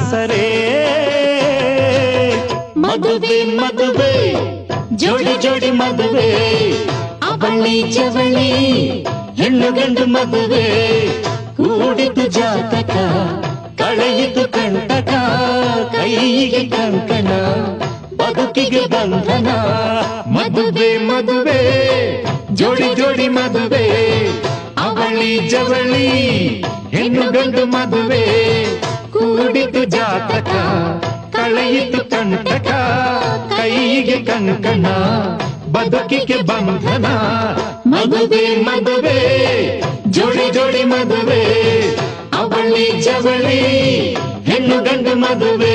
ಸರೇ ಮದುವೆ ಮದುವೆ ಜೋಡಿ ಜೋಡಿ ಮದುವೆ ಅವಳಿ ಜವಳಿ ಹೆಣ್ಣು ಗಂಡು ಮದುವೆ ಕೂಡಿತು ಜಾತಕ ಕಳೆಯಿತು ಕಂಟಕ ಕೈಗೆ ಕಂಕಣ ಬದುಕಿಗೆ ಬಂಧನ ಮದುವೆ ಮದುವೆ ಜೋಡಿ ಜೋಡಿ ಮದುವೆ ಅವಳಿ ಜವಳಿ ಹೆಣ್ಣು ಗಂಡು ಮದುವೆ ಕೂಡಿತು ಜಾತಕ ಕಳೆಯಿತು ಕಂಟಕ ಕೈಗೆ ಕಂಕಣ ಬದುಕಿಗೆ ಬಂಧನ ಮದುವೆ ಮದುವೆ ಜೋಡಿ ಜೋಡಿ ಮದುವೆ ಅವಳಿ ಜವಳಿ ಹೆಣ್ಣು ಗಂಡು ಮದುವೆ